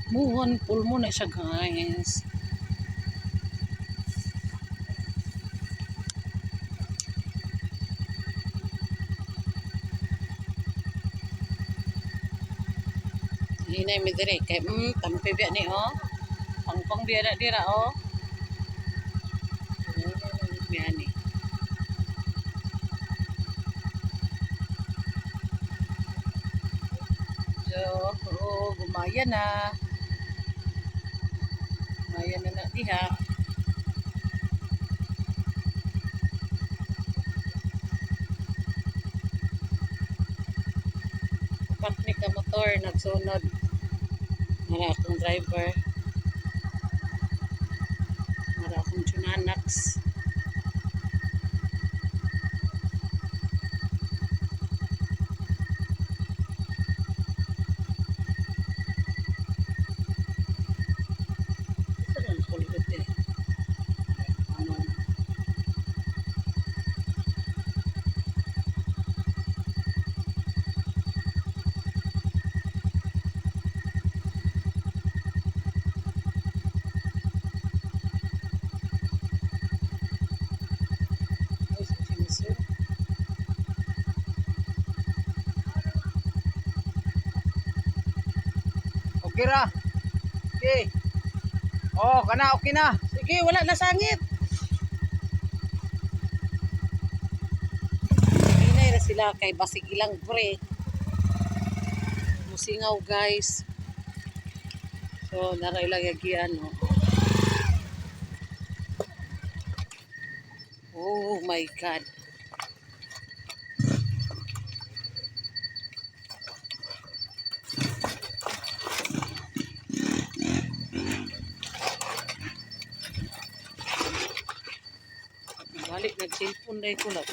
Muhon, pulmo na siya guys. Hinay mi dire kay tampi biya ni oh. Pangpang biya na dira oh. Biya ni. So, gumaya na. Gumaya na diha. Upat ni ka motor nagsunod. Mara akong driver. Mara akong tsunanax. Okay ra. Okay. Oh, kana okay na. Sige, wala na sangit. Hinay na sila kay basig ilang pre. Musingaw guys. So, naray lang yagian oh. Oh my God. Balik nag-cellphone dahil ko lang.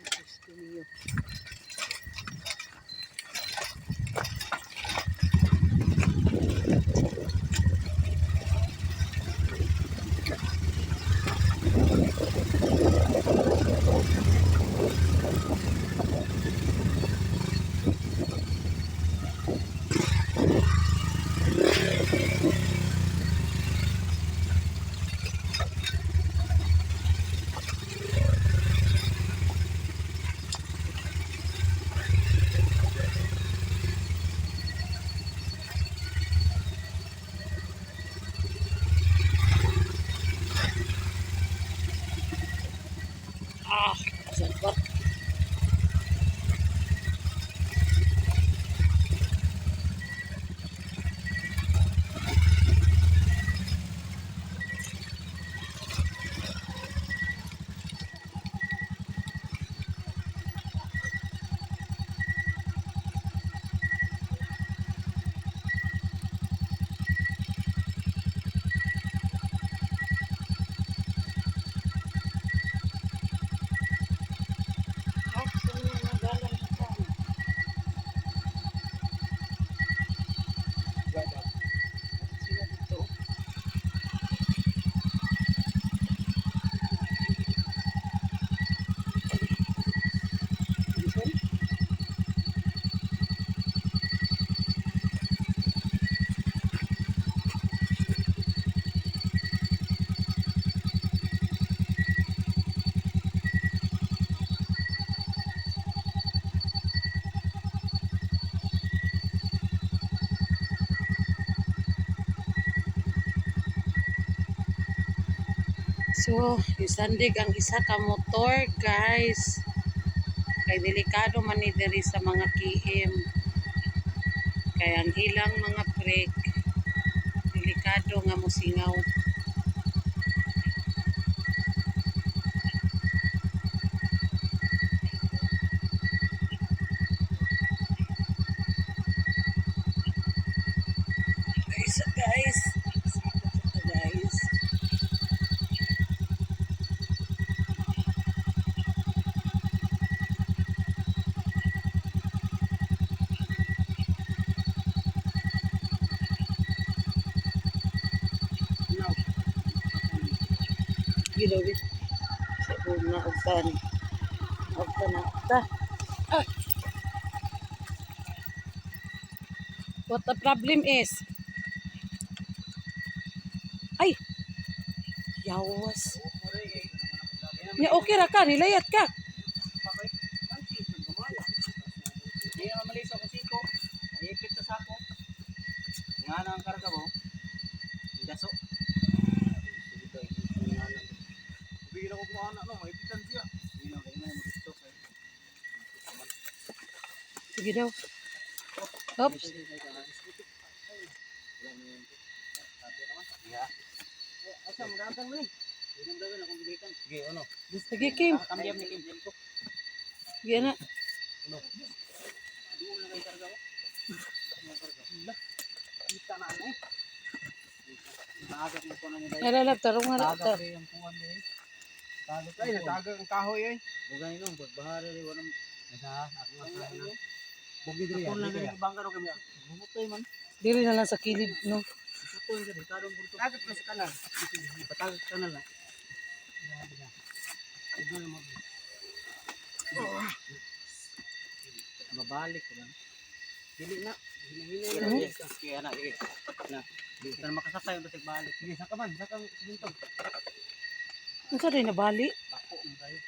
Gusto niyo. Ah, sabat. Sila dito. Listen. So, isandig ang isa ka motor, guys. Kay delikado man ni diri sa mga KM. Kaya ang ilang mga brake, delikado nga musingaw. Guys. Guys. No. Gilawit. Sa una, ugtan. Ugtan na. Ah. What the problem is? Ay, yawas. Ya okay ra ka, nilayat ka. Hindi naman maliso ko siko. Naipit sa sako. Nga na ang karga mo. Daso. Bigyan ako kumana no, maipitan siya. Hindi na kayo mo dito. Sige daw. Oops. Asa mo dagan mo ni? Hindi mo dagan akong gibikan. Sige, ano? Sige, Kim. Kambiyan ni Kim ko. Sige na. Ano? Duo na kay karga ko. Kita na ano eh. Tagat mo ko na nila. Nalalab, tarong nga. Tagat rin ang kuwan din. Tagat ay natagat ang kahoy eh. Bugay no, pagbahara rin walang ako nga na. Bugi diri. Ako lang ni bangka ro kami. Bumutoy man. Dili na lang sa kilid, no? Bumutoy diri karong bulto. Tagat ko sa kanal. Patagat kanal na. Grabe na. Ito na mo. Mabalik ko lang. Dili na. Hinahina na. Kaya na, sige. Na. Dili ka na makasakay yung basig balik. Sige, saka man. Saka simentong. Ang sa rin nabali. Bako mo kayo.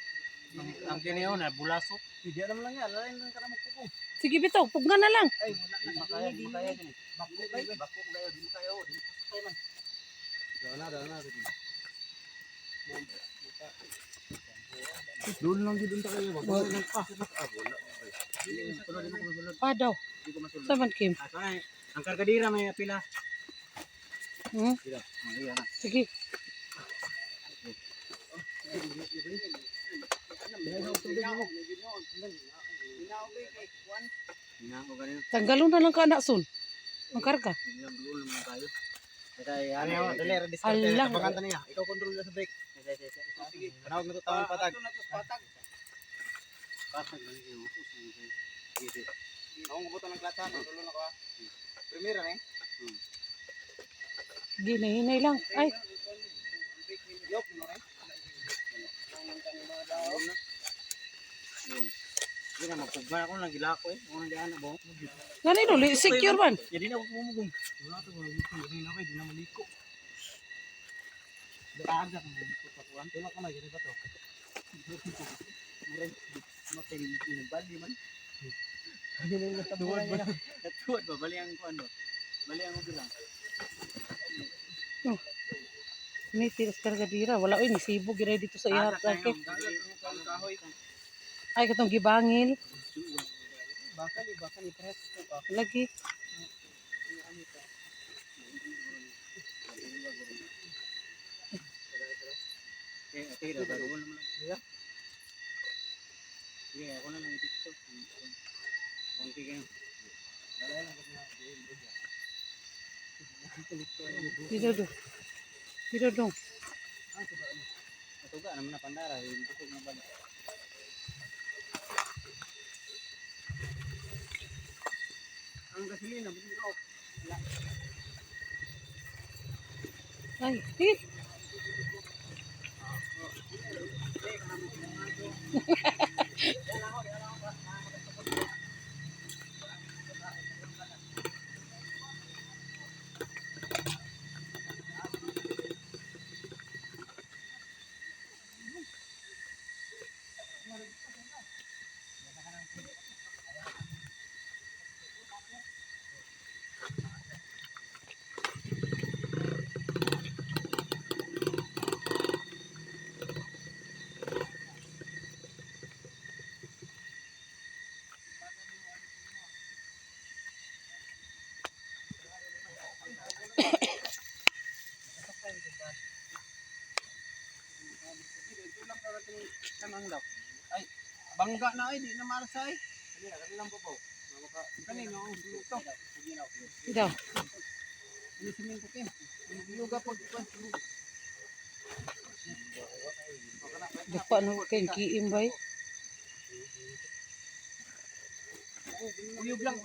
Ang kiniyo na, bulasok. Hindi alam lang yan. Lalain lang ka na magpupong. Sige, bitaw. Pugna na lang. Ay, wala na. Makaya, di makaya din. Bako kayo. Bako kayo. Di makaya. Di makasakay man. Daw na. Doon lang dito tayo. Wala lang pa. Wala. Pa daw. Hindi ko masulod. Saman, Kim. Ang kargadira may pila. Hmm? Pila. Ayan na. Sige. Tanggalon na lang ka anak sun. Ang karga. Allah. Pagkanta niya. Ikaw control na sa brake. Sige. Panawag na ito tawang patag. Patag na niyo. Sige. Ako ng buto ng klata. Tulungan ako ha. Primera na eh. Ginahinay lang. Ay. Yok mo rin. Hindi na magpugman ako lang gila ko eh. Ako nang diyan na ba? Ganun ulit. Secure man. Hindi na ako pumugong. Wala ito. Hindi na ako. Hindi na maliko. Daaga kung maliko sa kuwan. Tulak ka na. Gini ba ito? Muray. Matay. Bali man. Hindi na yung natabuhan niya. Natuwad ba? Bali ang kuwan ba? Bali ang ubilang. May tiras kargadira. Wala oy nisibog gira dito sa ihat. Okay. Ay katong gibangil. Bakal press ko. Lagi. Okay, bago mo naman. Sige, ako na lang dito. Okay kayo. Wala lang Dito do. Dito do. Ito ka naman na pandara, busog na balik. Ang gasolina, busog off. Ay, eh. Ay, bangga na ay, di na marasay. Kani lang po po. Kanino ang ito. Dito. Ini semento kin. Yoga pag Dapa no kay kiim bay. uyog lang.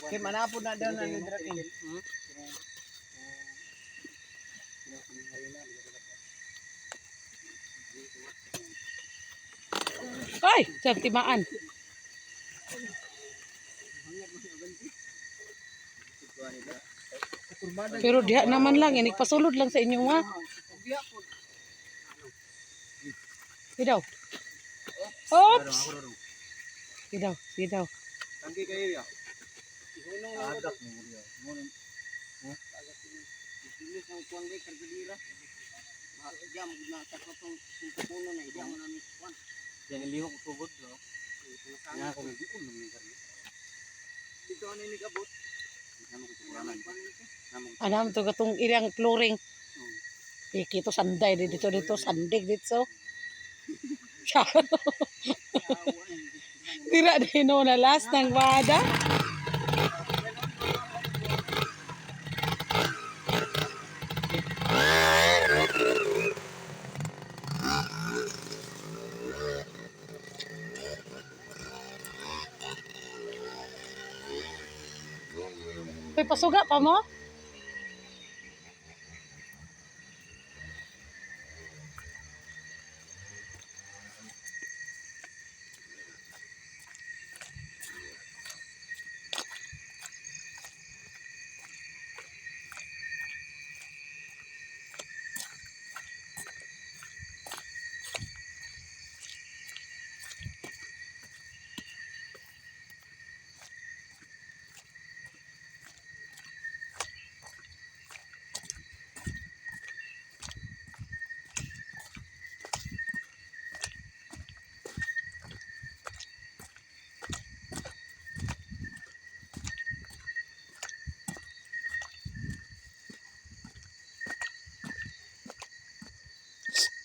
Kaya manapod na daw na nidrating. Ay, sa timaan. Pero diha naman lang, ini pasulod lang sa inyo ha. Sidaw. Oops. Sidaw, sidaw. Tanggi kayo ya. Adak mo dia. Mo ni. Bilis ang kuan kay kargadira. Jam na sa katong puno na jam na ni kuan. Yang lihok tubod no. Nga ko di ko nang karni. Dito ano ni kabot. Anam to gatong ilang flooring. Kito sanday dito sandig dito. Tira din no na last ng wada. May pasuga pa mo?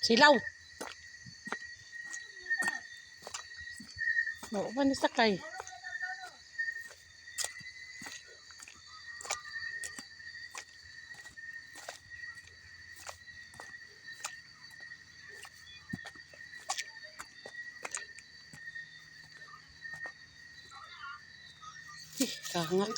Silaw. Oo, paano sakay? Kangat.